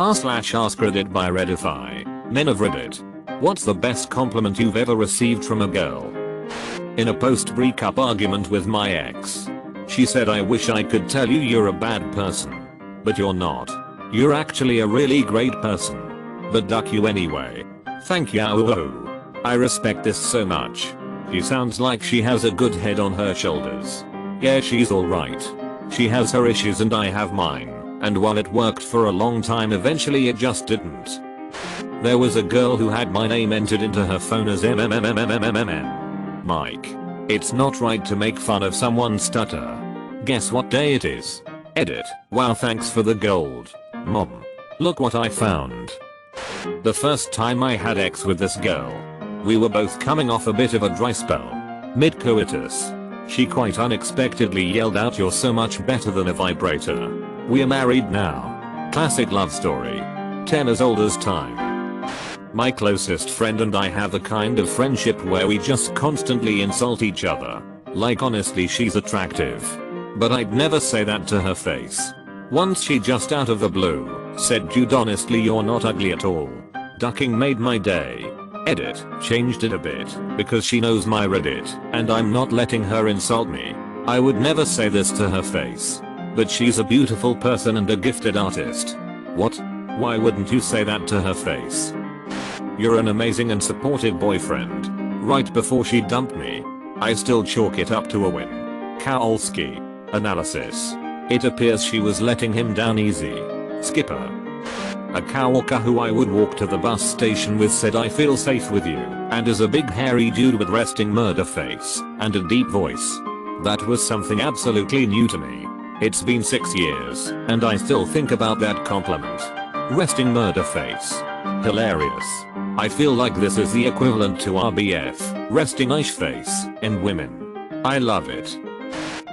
r/AskReddit by Reddify. Men of Reddit. What's the best compliment you've ever received from a girl? In a post-breakup argument with my ex, she said, "I wish I could tell you you're a bad person. But you're not. You're actually a really great person. But duck you anyway. Thank you. I respect this so much." She sounds like she has a good head on her shoulders. Yeah, she's alright. She has her issues and I have mine. And while it worked for a long time, eventually it just didn't. There was a girl who had my name entered into her phone as Mike. It's not right to make fun of someone's stutter. Guess what day it is? Edit. Wow, thanks for the gold, Mom. Look what I found. The first time I had sex with this girl, we were both coming off a bit of a dry spell. Mid-coitus, she quite unexpectedly yelled out, "You're so much better than a vibrator." We're married now. Classic love story. 10 as old as time. My closest friend and I have a kind of friendship where we just constantly insult each other. Like, honestly, she's attractive. But I'd never say that to her face. Once she just out of the blue said, "Dude, honestly, you're not ugly at all." Ducking made my day. Edit. Changed it a bit because she knows my Reddit and I'm not letting her insult me. I would never say this to her face. But she's a beautiful person and a gifted artist. What? Why wouldn't you say that to her face? You're an amazing and supportive boyfriend. Right before she dumped me, I still chalk it up to a win. Kowalski. Analysis. It appears she was letting him down easy. Skipper. A coworker who I would walk to the bus station with said, "I feel safe with you," and is a big hairy dude with resting murder face and a deep voice. That was something absolutely new to me. It's been 6 years, and I still think about that compliment. Resting murder face. Hilarious. I feel like this is the equivalent to RBF, resting ice face, in women. I love it.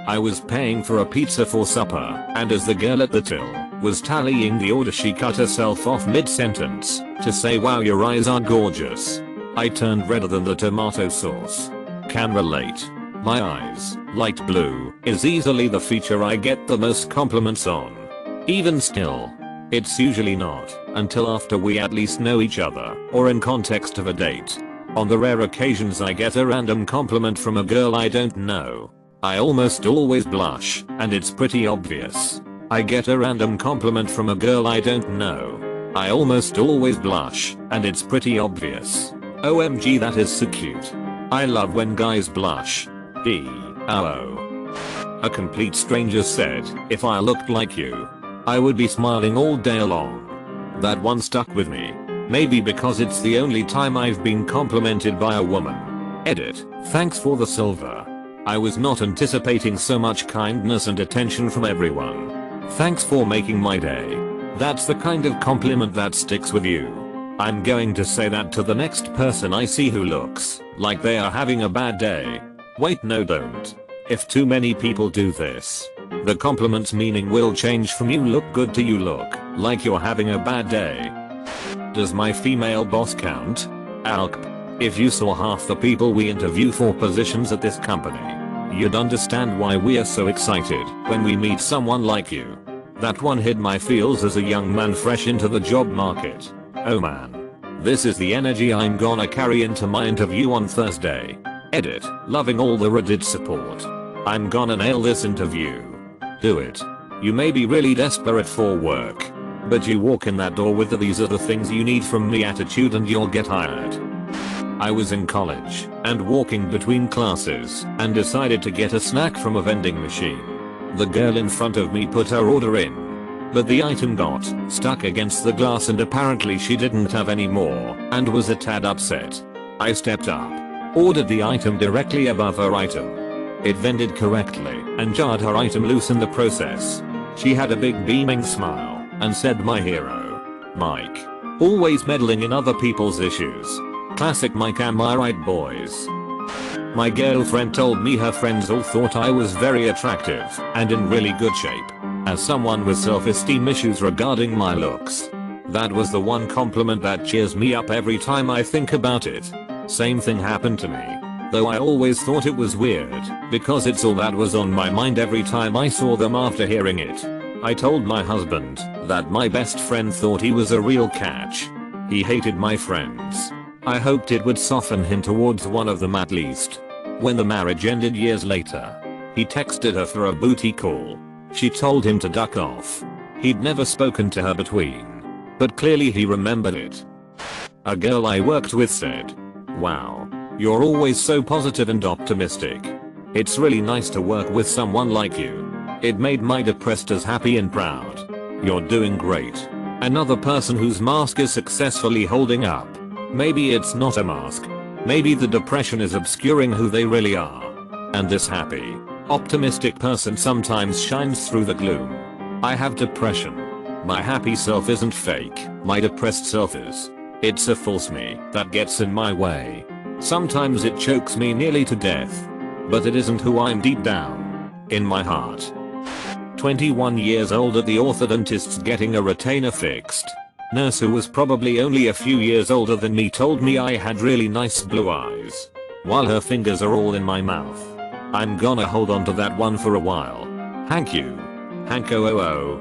I was paying for a pizza for supper, and as the girl at the till was tallying the order, she cut herself off mid-sentence to say, "Wow, your eyes are gorgeous." I turned redder than the tomato sauce. Can relate. My eyes, light blue, is easily the feature I get the most compliments on. Even still, it's usually not until after we at least know each other or in context of a date. On the rare occasions I get a random compliment from a girl I don't know, I almost always blush, and it's pretty obvious. I get a random compliment from a girl I don't know, I almost always blush, and it's pretty obvious. OMG, that is so cute. I love when guys blush. A complete stranger said, "If I looked like you, I would be smiling all day long." That one stuck with me. Maybe because it's the only time I've been complimented by a woman. Edit. Thanks for the silver. I was not anticipating so much kindness and attention from everyone. Thanks for making my day. That's the kind of compliment that sticks with you. I'm going to say that to the next person I see who looks like they are having a bad day. Wait, no, don't. If too many people do this, the compliment's meaning will change from "you look good" to "you look like you're having a bad day." Does my female boss count? Alp. If you saw half the people we interview for positions at this company, you'd understand why we are so excited when we meet someone like you. That one hid my feels as a young man fresh into the job market. Oh man. This is the energy I'm gonna carry into my interview on Thursday. Edit. Loving all the Reddit support. I'm gonna nail this interview. Do it. You may be really desperate for work, but you walk in that door with the "these are the things you need from me" attitude and you'll get hired. I was in college and walking between classes and decided to get a snack from a vending machine. The girl in front of me put her order in, but the item got stuck against the glass and apparently she didn't have any more and was a tad upset. I stepped up, ordered the item directly above her item. It vended correctly and jarred her item loose in the process. She had a big beaming smile and said, "My hero, Mike. Always meddling in other people's issues. Classic Mike, am I right, boys?" My girlfriend told me her friends all thought I was very attractive and in really good shape. As someone with self-esteem issues regarding my looks, that was the one compliment that cheers me up every time I think about it. Same thing happened to me, though I always thought it was weird because it's all that was on my mind every time I saw them after hearing it. I told my husband that my best friend thought he was a real catch. He hated my friends. I hoped it would soften him towards one of them at least. When the marriage ended years later, he texted her for a booty call. She told him to duck off. He'd never spoken to her between, but clearly he remembered it. A girl I worked with said, "Wow, you're always so positive and optimistic. It's really nice to work with someone like you. It made my depressed happy and proud. You're doing great." Another person whose mask is successfully holding up. Maybe it's not a mask. Maybe the depression is obscuring who they really are. And this happy, optimistic person sometimes shines through the gloom. I have depression. My happy self isn't fake, my depressed self is. It's a false me that gets in my way. Sometimes it chokes me nearly to death. But it isn't who I'm deep down. In my heart. 21 years old at the orthodontist's getting a retainer fixed. Nurse who was probably only a few years older than me told me I had really nice blue eyes. While her fingers are all in my mouth. I'm gonna hold on to that one for a while. Thank you. Hanko.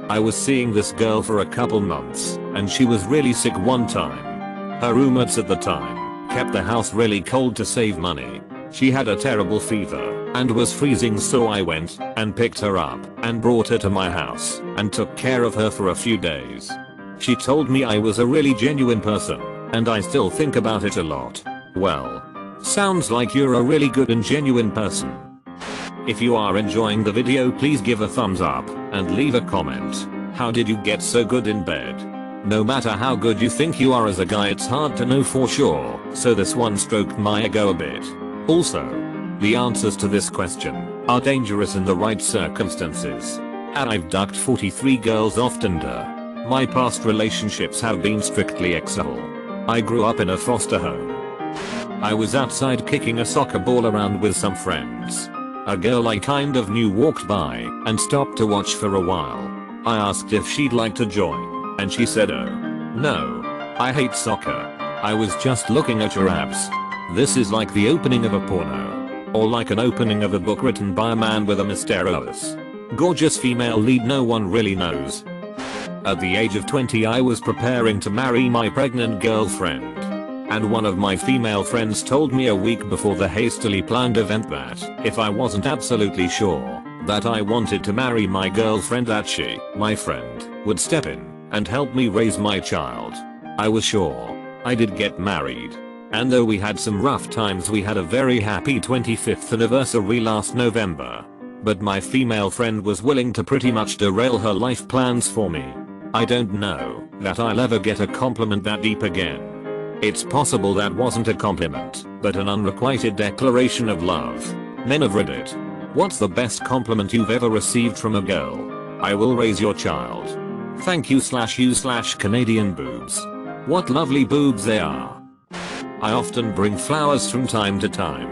I was seeing this girl for a couple months, and she was really sick one time. Her roommates at the time kept the house really cold to save money. She had a terrible fever and was freezing, so I went and picked her up and brought her to my house and took care of her for a few days. She told me I was a really genuine person, and I still think about it a lot. Well, sounds like you're a really good and genuine person. If you are enjoying the video, please give a thumbs up and leave a comment. How did you get so good in bed? No matter how good you think you are as a guy, it's hard to know for sure, so this one stroked my ego a bit. Also, the answers to this question are dangerous in the right circumstances. And I've ducked 43 girls off Tinder. My past relationships have been strictly XL. I grew up in a foster home. I was outside kicking a soccer ball around with some friends. A girl I kind of knew walked by and stopped to watch for a while. I asked if she'd like to join, and she said, "Oh, no. I hate soccer. I was just looking at your abs." This is like the opening of a porno. Or like an opening of a book written by a man with a mysterious, gorgeous female lead no one really knows. At the age of 20, I was preparing to marry my pregnant girlfriend. And one of my female friends told me a week before the hastily planned event that if I wasn't absolutely sure that I wanted to marry my girlfriend, that she, my friend, would step in and help me raise my child. I was sure. I did get married. And though we had some rough times, we had a very happy 25th anniversary last November. But my female friend was willing to pretty much derail her life plans for me. I don't know that I'll ever get a compliment that deep again. It's possible that wasn't a compliment, but an unrequited declaration of love. Men of Reddit. What's the best compliment you've ever received from a girl? I will raise your child. Thank you/you/Canadian boobs. What lovely boobs they are. I often bring flowers from time to time.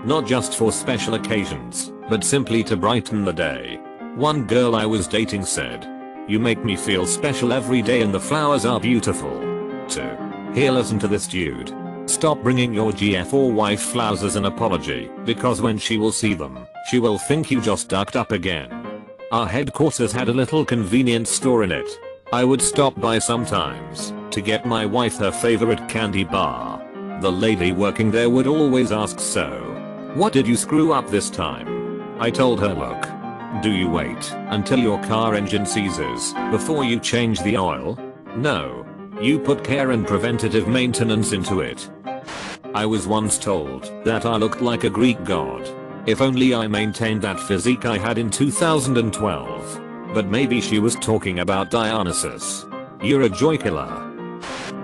Not just for special occasions, but simply to brighten the day. One girl I was dating said, "You make me feel special every day and the flowers are beautiful." 2. Here, listen to this, dude. Stop bringing your GF4 wife flowers as an apology, because when she will see them, she will think you just ducked up again. Our headquarters had a little convenience store in it. I would stop by sometimes to get my wife her favorite candy bar. The lady working there would always ask, "So, what did you screw up this time?" I told her, "Look, do you wait until your car engine seizes before you change the oil? No. You put care and preventative maintenance into it." I was once told that I looked like a Greek god. If only I maintained that physique I had in 2012. But maybe she was talking about Dionysus. You're a joy killer.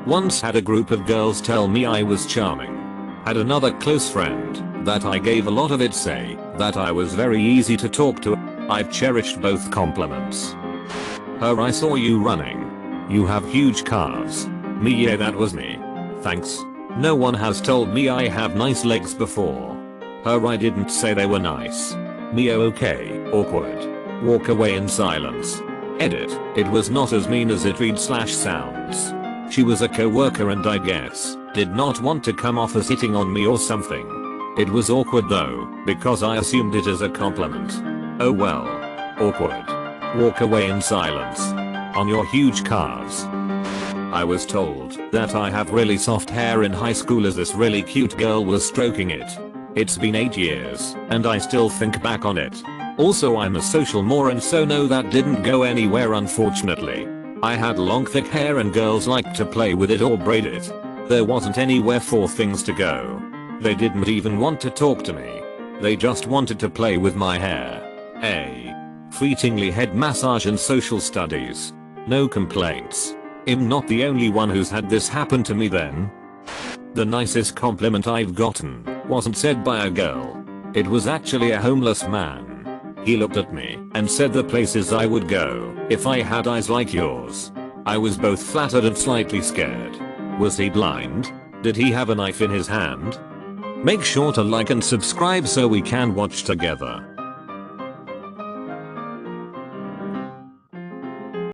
Once had a group of girls tell me I was charming. Had another close friend that I gave a lot of it say that I was very easy to talk to. I've cherished both compliments. Her, "I saw you running. You have huge calves." Me, "Yeah, that was me. Thanks. No one has told me I have nice legs before." Her, "I didn't say they were nice." Me, "Oh, okay, awkward. Walk away in silence." Edit. It was not as mean as it reads/sounds. She was a co-worker and I guess did not want to come off as hitting on me or something. It was awkward though, because I assumed it as a compliment. Oh well. Awkward. Walk away in silence. On your huge calves. I was told that I have really soft hair in high school as this really cute girl was stroking it. It's been 8 years, and I still think back on it. Also, I'm a social moron, so no, that didn't go anywhere unfortunately. I had long thick hair and girls liked to play with it or braid it. There wasn't anywhere for things to go. They didn't even want to talk to me. They just wanted to play with my hair. A fleetingly head massage and social studies. No complaints. I'm not the only one who's had this happen to me then. The nicest compliment I've gotten wasn't said by a girl. It was actually a homeless man. He looked at me and said the places I would go if I had eyes like yours. I was both flattered and slightly scared. Was he blind? Did he have a knife in his hand? Make sure to like and subscribe so we can watch together.